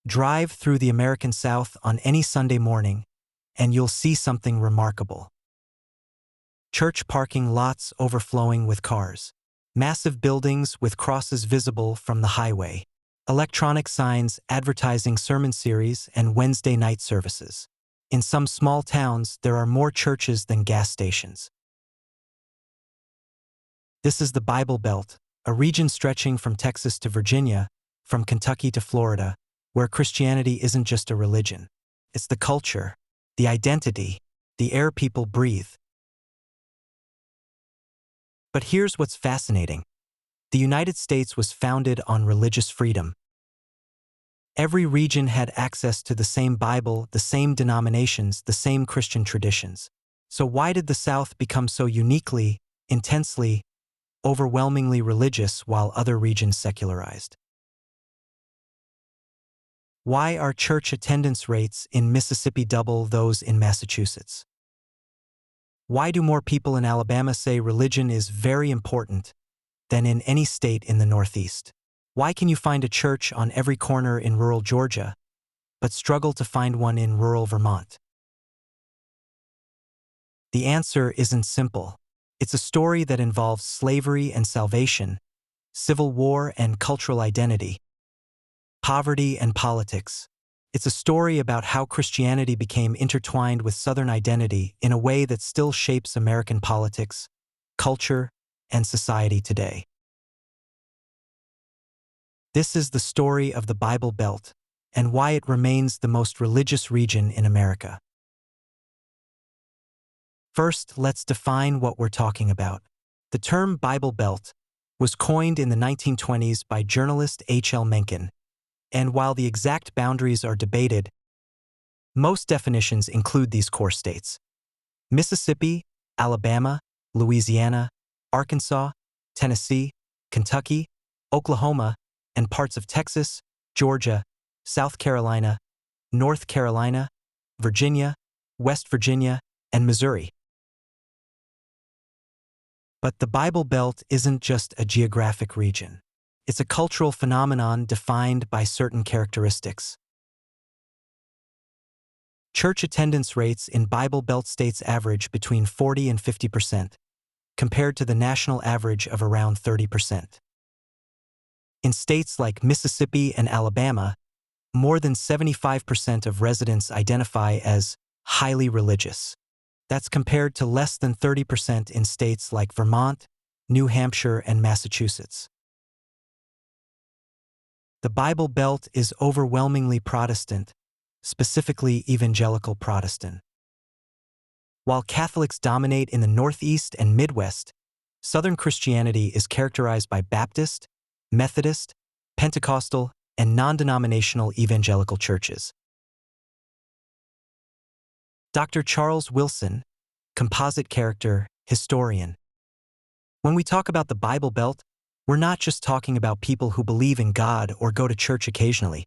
Drive through the American South on any Sunday morning, and you'll see something remarkable. Church parking lots overflowing with cars. Massive buildings with crosses visible from the highway. Electronic signs advertising sermon series and Wednesday night services. In some small towns, there are more churches than gas stations. This is the Bible Belt, a region stretching from Texas to Virginia, from Kentucky to Florida, where Christianity isn't just a religion. It's the culture, the identity, the air people breathe. But here's what's fascinating. The United States was founded on religious freedom. Every region had access to the same Bible, the same denominations, the same Christian traditions. So why did the South become so uniquely, intensely, overwhelmingly religious while other regions secularized? Why are church attendance rates in Mississippi double those in Massachusetts? Why do more people in Alabama say religion is very important than in any state in the Northeast? Why can you find a church on every corner in rural Georgia, but struggle to find one in rural Vermont? The answer isn't simple. It's a story that involves slavery and salvation, civil war and cultural identity, poverty and politics. It's a story about how Christianity became intertwined with Southern identity in a way that still shapes American politics, culture, and society today. This is the story of the Bible Belt and why it remains the most religious region in America. First, let's define what we're talking about. The term Bible Belt was coined in the 1920s by journalist H.L. Mencken, and while the exact boundaries are debated, most definitions include these core states: Mississippi, Alabama, Louisiana, Arkansas, Tennessee, Kentucky, Oklahoma, and parts of Texas, Georgia, South Carolina, North Carolina, Virginia, West Virginia, and Missouri. But the Bible Belt isn't just a geographic region. It's a cultural phenomenon defined by certain characteristics. Church attendance rates in Bible Belt states average between 40 and 50%, compared to the national average of around 30%. In states like Mississippi and Alabama, more than 75% of residents identify as highly religious. That's compared to less than 30% in states like Vermont, New Hampshire, and Massachusetts. The Bible Belt is overwhelmingly Protestant, specifically evangelical Protestant. While Catholics dominate in the Northeast and Midwest, Southern Christianity is characterized by Baptist, Methodist, Pentecostal, and non-denominational evangelical churches. Dr. Charles Wilson, composite character, historian. When we talk about the Bible Belt, we're not just talking about people who believe in God or go to church occasionally.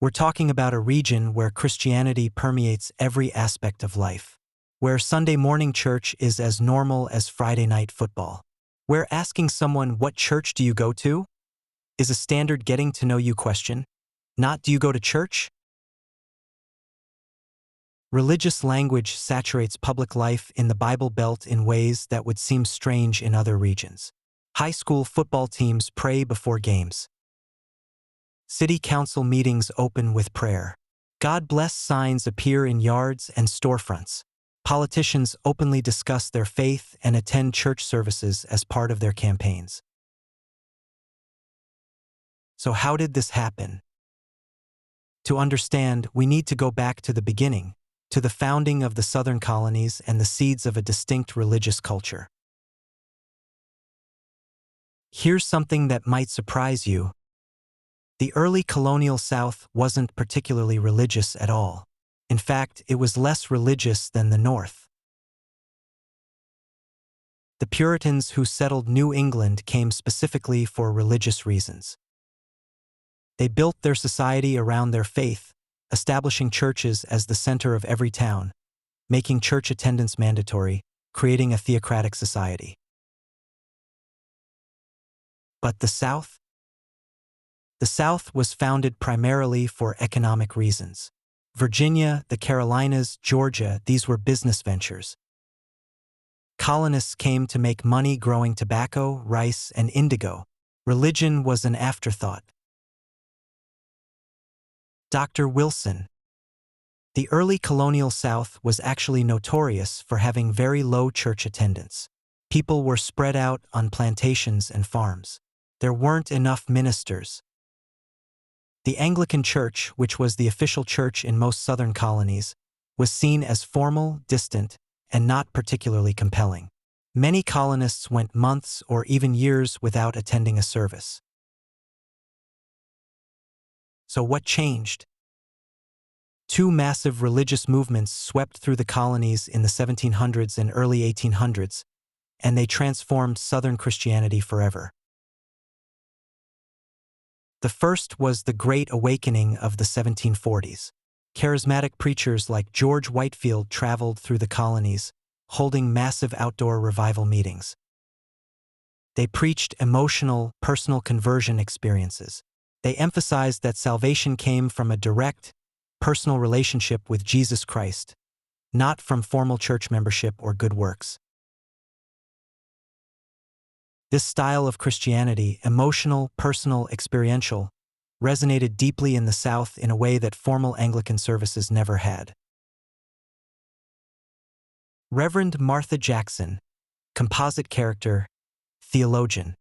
We're talking about a region where Christianity permeates every aspect of life, where Sunday morning church is as normal as Friday night football, where asking someone, "What church do you go to?" is a standard getting to know you question, not "Do you go to church?" Religious language saturates public life in the Bible Belt in ways that would seem strange in other regions. High school football teams pray before games. City council meetings open with prayer. God bless signs appear in yards and storefronts. Politicians openly discuss their faith and attend church services as part of their campaigns. So how did this happen? To understand, we need to go back to the beginning, to the founding of the Southern colonies and the seeds of a distinct religious culture. Here's something that might surprise you. The early colonial South wasn't particularly religious at all. In fact, it was less religious than the North. The Puritans who settled New England came specifically for religious reasons. They built their society around their faith, establishing churches as the center of every town, making church attendance mandatory, creating a theocratic society. But the South? The South was founded primarily for economic reasons. Virginia, the Carolinas, Georgia, these were business ventures. Colonists came to make money growing tobacco, rice, and indigo. Religion was an afterthought. Dr. Wilson. The early colonial South was actually notorious for having very low church attendance. People were spread out on plantations and farms. There weren't enough ministers. The Anglican Church, which was the official church in most southern colonies, was seen as formal, distant, and not particularly compelling. Many colonists went months or even years without attending a service. So what changed? Two massive religious movements swept through the colonies in the 1700s and early 1800s, and they transformed Southern Christianity forever. The first was the Great Awakening of the 1740s. Charismatic preachers like George Whitefield traveled through the colonies, holding massive outdoor revival meetings. They preached emotional, personal conversion experiences. They emphasized that salvation came from a direct, personal relationship with Jesus Christ, not from formal church membership or good works. This style of Christianity, emotional, personal, experiential, resonated deeply in the South in a way that formal Anglican services never had. Reverend Martha Jackson, composite character, theologian.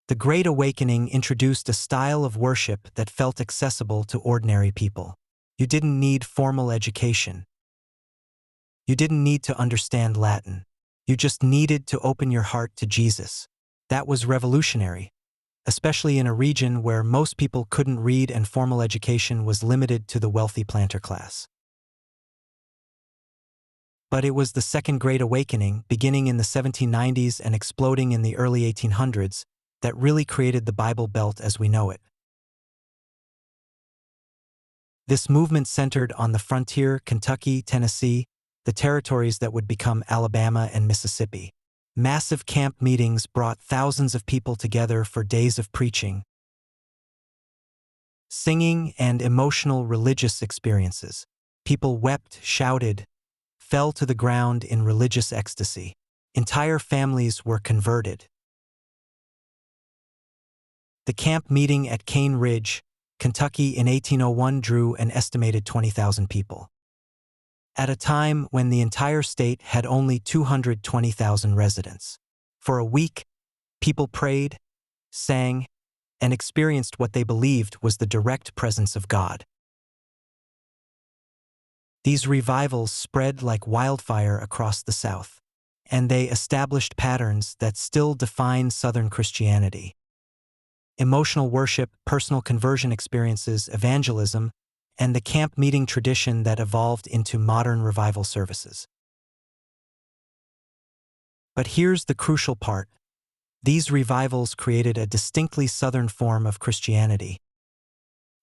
The Great Awakening introduced a style of worship that felt accessible to ordinary people. You didn't need formal education. You didn't need to understand Latin. You just needed to open your heart to Jesus. That was revolutionary, especially in a region where most people couldn't read and formal education was limited to the wealthy planter class. But it was the Second Great Awakening, beginning in the 1790s and exploding in the early 1800s, that really created the Bible Belt as we know it. This movement centered on the frontier, Kentucky, Tennessee, the territories that would become Alabama and Mississippi. Massive camp meetings brought thousands of people together for days of preaching, singing, and emotional religious experiences. People wept, shouted, fell to the ground in religious ecstasy. Entire families were converted. The camp meeting at Cane Ridge, Kentucky in 1801 drew an estimated 20,000 people. At a time when the entire state had only 220,000 residents. For a week, people prayed, sang, and experienced what they believed was the direct presence of God. These revivals spread like wildfire across the South, and they established patterns that still define Southern Christianity. Emotional worship, personal conversion experiences, evangelism, and the camp meeting tradition that evolved into modern revival services. But here's the crucial part. These revivals created a distinctly Southern form of Christianity,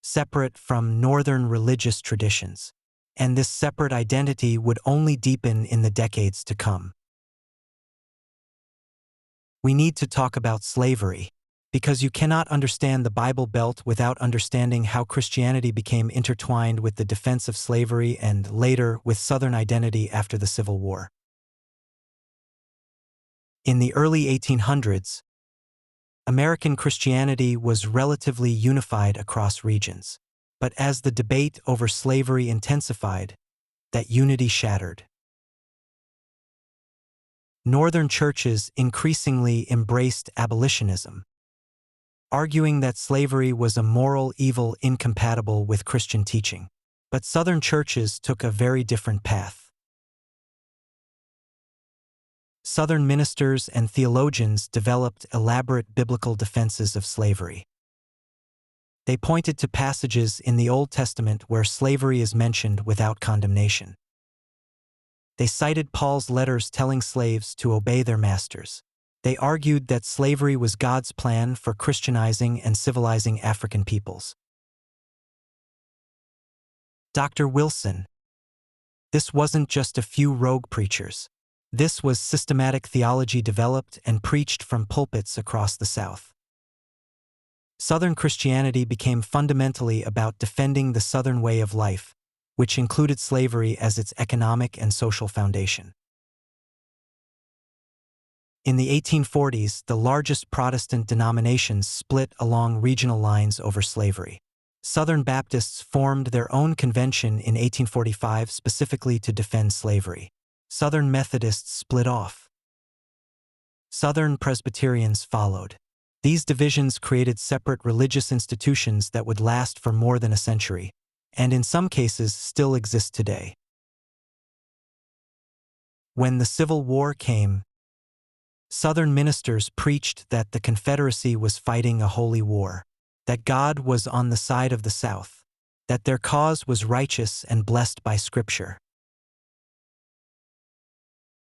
separate from Northern religious traditions. And this separate identity would only deepen in the decades to come. We need to talk about slavery, because you cannot understand the Bible Belt without understanding how Christianity became intertwined with the defense of slavery and, later, with Southern identity after the Civil War. In the early 1800s, American Christianity was relatively unified across regions. But as the debate over slavery intensified, that unity shattered. Northern churches increasingly embraced abolitionism, arguing that slavery was a moral evil incompatible with Christian teaching. But Southern churches took a very different path. Southern ministers and theologians developed elaborate biblical defenses of slavery. They pointed to passages in the Old Testament where slavery is mentioned without condemnation. They cited Paul's letters telling slaves to obey their masters. They argued that slavery was God's plan for Christianizing and civilizing African peoples. Dr. Wilson. This wasn't just a few rogue preachers. This was systematic theology developed and preached from pulpits across the South. Southern Christianity became fundamentally about defending the Southern way of life, which included slavery as its economic and social foundation. In the 1840s, the largest Protestant denominations split along regional lines over slavery. Southern Baptists formed their own convention in 1845 specifically to defend slavery. Southern Methodists split off. Southern Presbyterians followed. These divisions created separate religious institutions that would last for more than a century, and in some cases still exist today. When the Civil War came, Southern ministers preached that the Confederacy was fighting a holy war, that God was on the side of the South, that their cause was righteous and blessed by Scripture.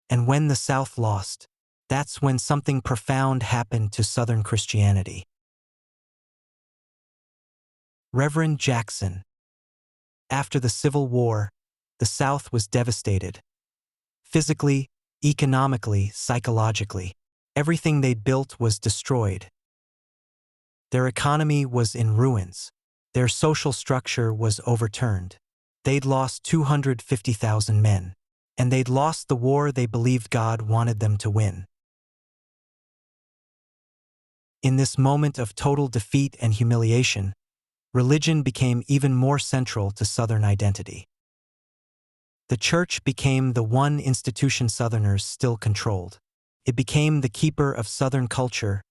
And when the South lost, that's when something profound happened to Southern Christianity. Reverend Jackson. After the Civil War, the South was devastated. Physically, economically, psychologically, everything they'd built was destroyed. Their economy was in ruins. Their social structure was overturned. They'd lost 250,000 men, and they'd lost the war they believed God wanted them to win. In this moment of total defeat and humiliation, religion became even more central to Southern identity. The church became the one institution Southerners still controlled. It became the keeper of Southern culture,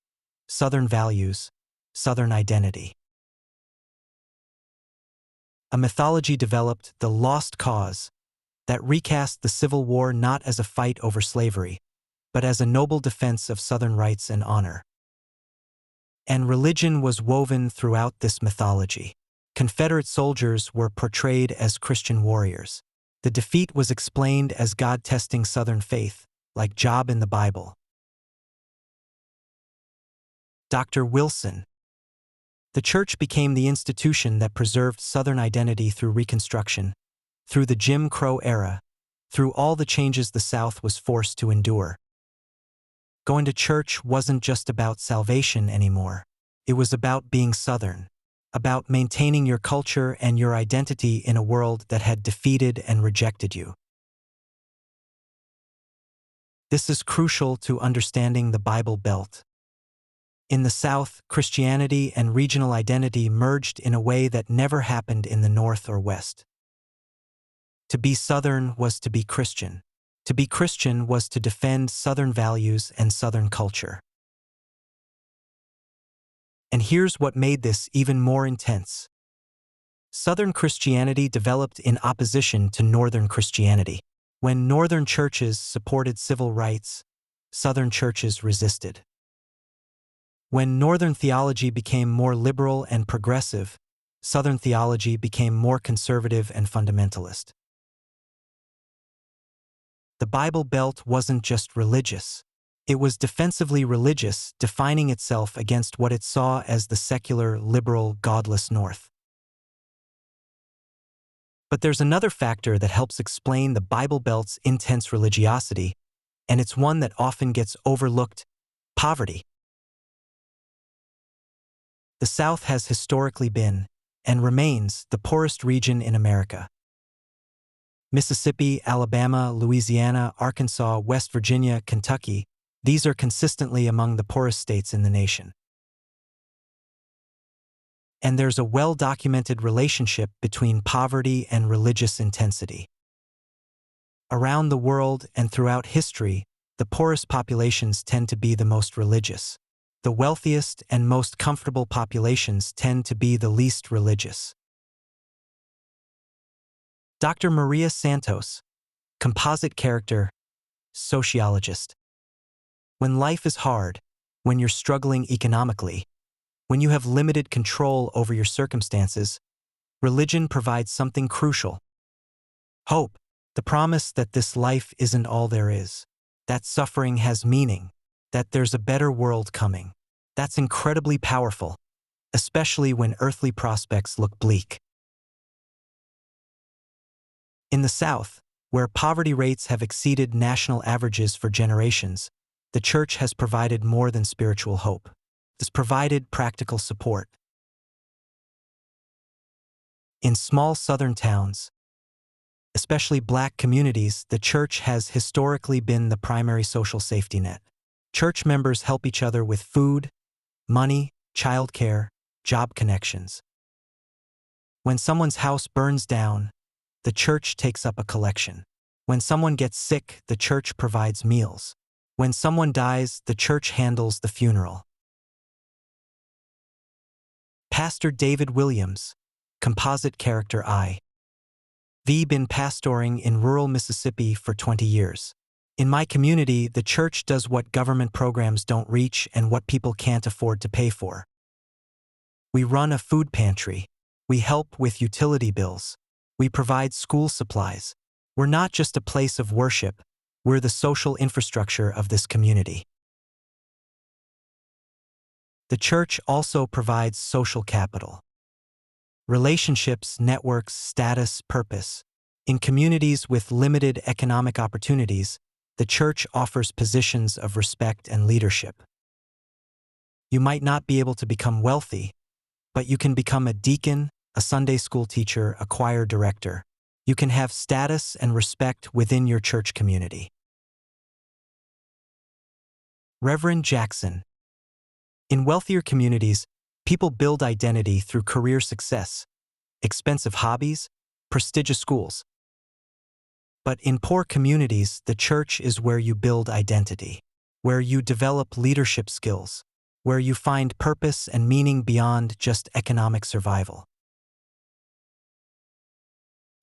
Southern values, Southern identity. A mythology developed, the Lost Cause, that recast the Civil War not as a fight over slavery, but as a noble defense of Southern rights and honor. And religion was woven throughout this mythology. Confederate soldiers were portrayed as Christian warriors. The defeat was explained as God testing Southern faith, like Job in the Bible. Dr. Wilson. The church became the institution that preserved Southern identity through Reconstruction, through the Jim Crow era, through all the changes the South was forced to endure. Going to church wasn't just about salvation anymore. It was about being Southern, about maintaining your culture and your identity in a world that had defeated and rejected you. This is crucial to understanding the Bible Belt. In the South, Christianity and regional identity merged in a way that never happened in the North or West. To be Southern was to be Christian. To be Christian was to defend Southern values and Southern culture. And here's what made this even more intense. Southern Christianity developed in opposition to Northern Christianity. When Northern churches supported civil rights, Southern churches resisted. When Northern theology became more liberal and progressive, Southern theology became more conservative and fundamentalist. The Bible Belt wasn't just religious. It was defensively religious, defining itself against what it saw as the secular, liberal, godless North. But there's another factor that helps explain the Bible Belt's intense religiosity, and it's one that often gets overlooked: poverty. The South has historically been, and remains, the poorest region in America. Mississippi, Alabama, Louisiana, Arkansas, West Virginia, Kentucky, these are consistently among the poorest states in the nation. And there's a well-documented relationship between poverty and religious intensity. Around the world and throughout history, the poorest populations tend to be the most religious. The wealthiest and most comfortable populations tend to be the least religious. Dr. Maria Santos, composite character, sociologist. When life is hard, when you're struggling economically, when you have limited control over your circumstances, religion provides something crucial: hope, the promise that this life isn't all there is, that suffering has meaning, that there's a better world coming. That's incredibly powerful, especially when earthly prospects look bleak. In the South, where poverty rates have exceeded national averages for generations, the church has provided more than spiritual hope. This provided practical support. In small southern towns, especially Black communities, the church has historically been the primary social safety net. Church members help each other with food, money, childcare, job connections. When someone's house burns down, the church takes up a collection. When someone gets sick, the church provides meals. When someone dies, the church handles the funeral. Pastor David Williams, composite character I. V. Been pastoring in rural Mississippi for 20 years. In my community, the church does what government programs don't reach and what people can't afford to pay for. We run a food pantry. We help with utility bills. We provide school supplies. We're not just a place of worship, we're the social infrastructure of this community. The church also provides social capital. Relationships, networks, status, purpose. In communities with limited economic opportunities, the church offers positions of respect and leadership. You might not be able to become wealthy, but you can become a deacon, a Sunday school teacher, a choir director. You can have status and respect within your church community. Reverend Jackson. In wealthier communities, people build identity through career success, expensive hobbies, prestigious schools. But in poor communities, the church is where you build identity, where you develop leadership skills, where you find purpose and meaning beyond just economic survival.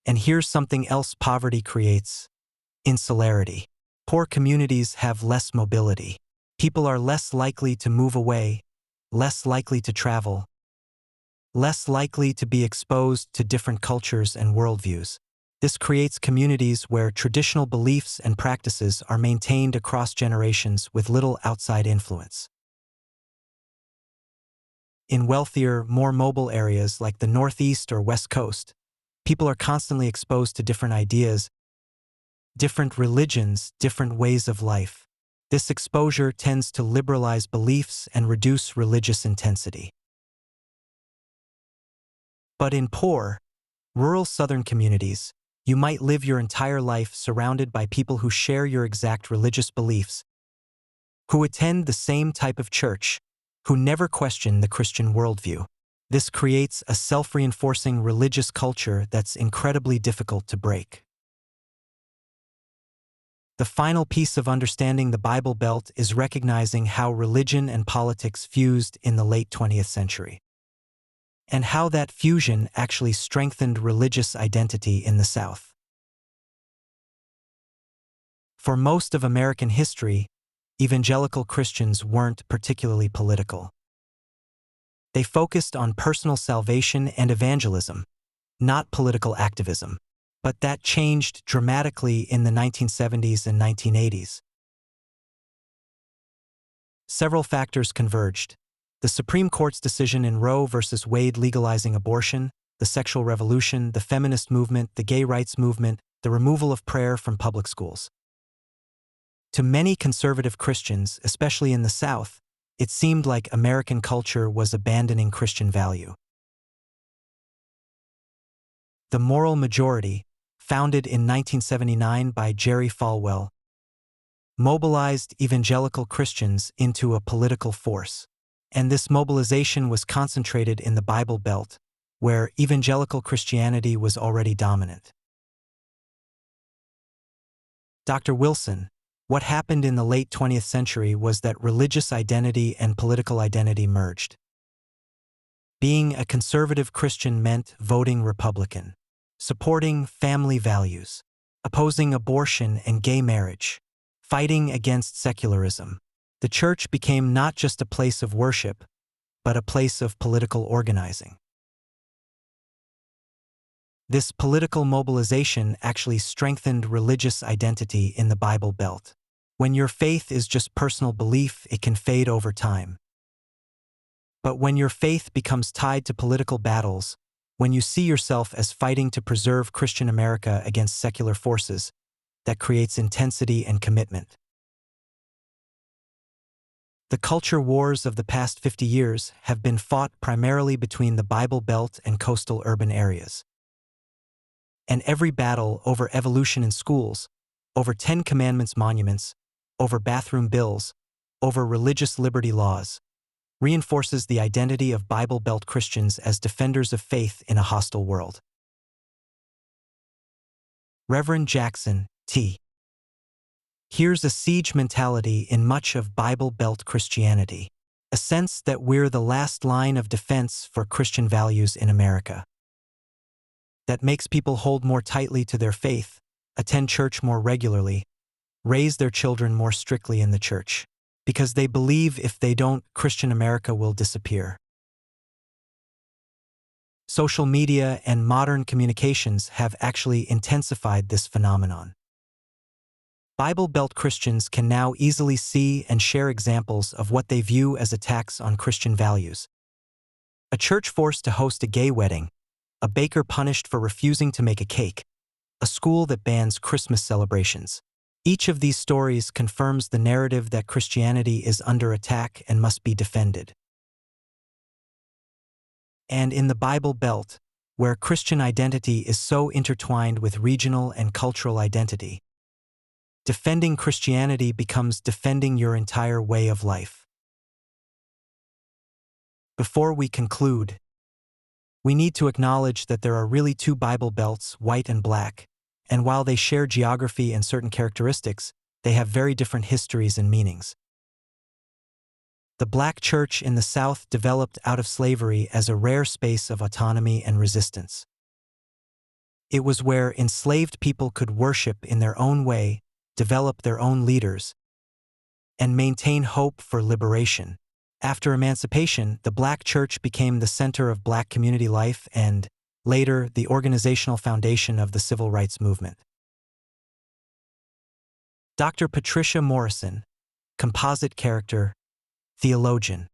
And here's something else poverty creates: insularity. Poor communities have less mobility. People are less likely to move away, less likely to travel, less likely to be exposed to different cultures and worldviews. This creates communities where traditional beliefs and practices are maintained across generations with little outside influence. In wealthier, more mobile areas like the Northeast or West Coast, people are constantly exposed to different ideas, different religions, different ways of life. This exposure tends to liberalize beliefs and reduce religious intensity. But in poor, rural southern communities, you might live your entire life surrounded by people who share your exact religious beliefs, who attend the same type of church, who never question the Christian worldview. This creates a self-reinforcing religious culture that's incredibly difficult to break. The final piece of understanding the Bible Belt is recognizing how religion and politics fused in the late 20th century, and how that fusion actually strengthened religious identity in the South. For most of American history, evangelical Christians weren't particularly political. They focused on personal salvation and evangelism, not political activism. But that changed dramatically in the 1970s and 1980s. Several factors converged: the Supreme Court's decision in Roe v. Wade legalizing abortion, the sexual revolution, the feminist movement, the gay rights movement, the removal of prayer from public schools. To many conservative Christians, especially in the South, it seemed like American culture was abandoning Christian value. The moral majority, founded in 1979 by Jerry Falwell, mobilized evangelical Christians into a political force. And this mobilization was concentrated in the Bible Belt, where evangelical Christianity was already dominant. Dr. Wilson, what happened in the late 20th century was that religious identity and political identity merged. Being a conservative Christian meant voting Republican, supporting family values, opposing abortion and gay marriage, fighting against secularism. The church became not just a place of worship, but a place of political organizing. This political mobilization actually strengthened religious identity in the Bible Belt. When your faith is just personal belief, it can fade over time. But when your faith becomes tied to political battles, when you see yourself as fighting to preserve Christian America against secular forces, that creates intensity and commitment. The culture wars of the past 50 years have been fought primarily between the Bible Belt and coastal urban areas. And every battle over evolution in schools, over Ten Commandments monuments, over bathroom bills, over religious liberty laws, reinforces the identity of Bible Belt Christians as defenders of faith in a hostile world. Reverend Jackson, T. Here's a siege mentality in much of Bible Belt Christianity, a sense that we're the last line of defense for Christian values in America. That makes people hold more tightly to their faith, attend church more regularly, raise their children more strictly in the church, because they believe if they don't, Christian America will disappear. Social media and modern communications have actually intensified this phenomenon. Bible Belt Christians can now easily see and share examples of what they view as attacks on Christian values. A church forced to host a gay wedding, a baker punished for refusing to make a cake, a school that bans Christmas celebrations. Each of these stories confirms the narrative that Christianity is under attack and must be defended. And in the Bible Belt, where Christian identity is so intertwined with regional and cultural identity, defending Christianity becomes defending your entire way of life. Before we conclude, we need to acknowledge that there are really two Bible Belts, white and black, and while they share geography and certain characteristics, they have very different histories and meanings. The Black church in the South developed out of slavery as a rare space of autonomy and resistance. It was where enslaved people could worship in their own way, develop their own leaders, and maintain hope for liberation. After emancipation, the Black church became the center of Black community life and, later, the organizational foundation of the civil rights movement. Dr. Patricia Morrison, composite character, theologian.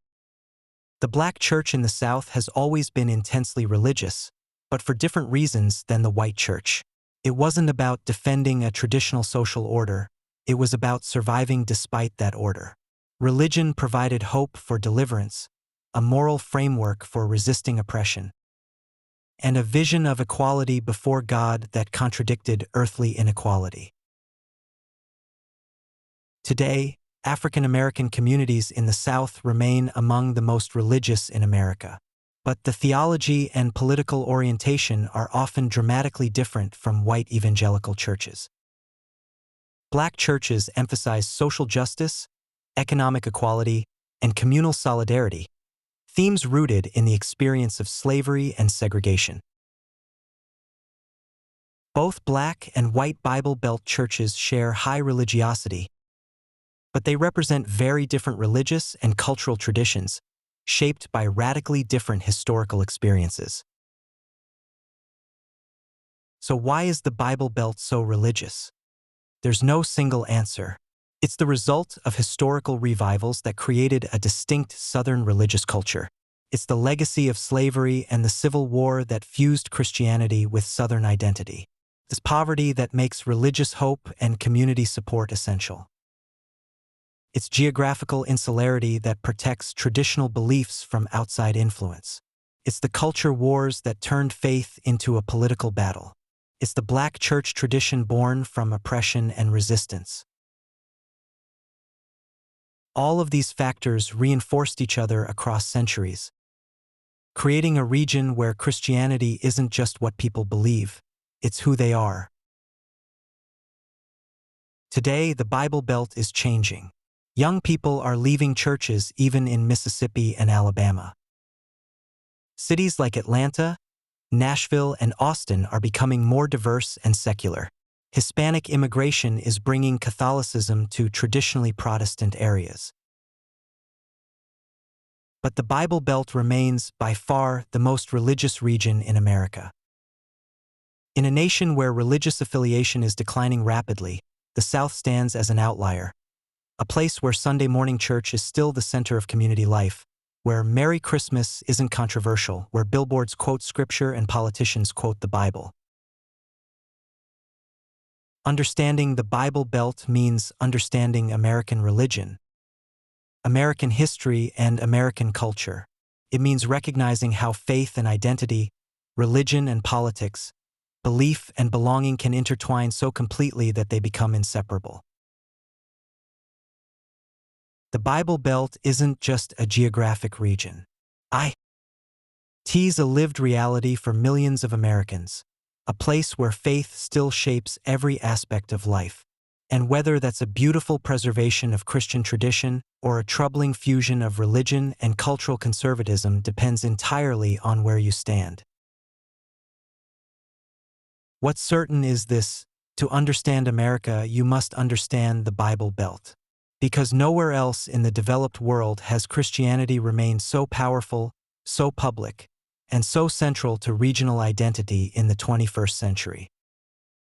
The Black church in the South has always been intensely religious, but for different reasons than the white church. It wasn't about defending a traditional social order, it was about surviving despite that order. Religion provided hope for deliverance, a moral framework for resisting oppression, and a vision of equality before God that contradicted earthly inequality. Today, African American communities in the South remain among the most religious in America, but the theology and political orientation are often dramatically different from white evangelical churches. Black churches emphasize social justice, economic equality, and communal solidarity, themes rooted in the experience of slavery and segregation. Both Black and white Bible Belt churches share high religiosity, but they represent very different religious and cultural traditions, shaped by radically different historical experiences. So why is the Bible Belt so religious? There's no single answer. It's the result of historical revivals that created a distinct Southern religious culture. It's the legacy of slavery and the Civil War that fused Christianity with Southern identity. It's poverty that makes religious hope and community support essential. It's geographical insularity that protects traditional beliefs from outside influence. It's the culture wars that turned faith into a political battle. It's the Black church tradition born from oppression and resistance. All of these factors reinforced each other across centuries, creating a region where Christianity isn't just what people believe, it's who they are. Today, the Bible Belt is changing. Young people are leaving churches even in Mississippi and Alabama. Cities like Atlanta, Nashville, and Austin are becoming more diverse and secular. Hispanic immigration is bringing Catholicism to traditionally Protestant areas. But the Bible Belt remains, by far, the most religious region in America. In a nation where religious affiliation is declining rapidly, the South stands as an outlier, a place where Sunday morning church is still the center of community life, where Merry Christmas isn't controversial, where billboards quote scripture and politicians quote the Bible. Understanding the Bible Belt means understanding American religion. American history and American culture. It means recognizing how faith and identity, religion and politics, belief and belonging can intertwine so completely that they become inseparable. The Bible Belt isn't just a geographic region. It's a lived reality for millions of Americans, a place where faith still shapes every aspect of life. And whether that's a beautiful preservation of Christian tradition or a troubling fusion of religion and cultural conservatism depends entirely on where you stand. What's certain is this: to understand America, you must understand the Bible Belt. Because nowhere else in the developed world has Christianity remained so powerful, so public, and so central to regional identity in the 21st century.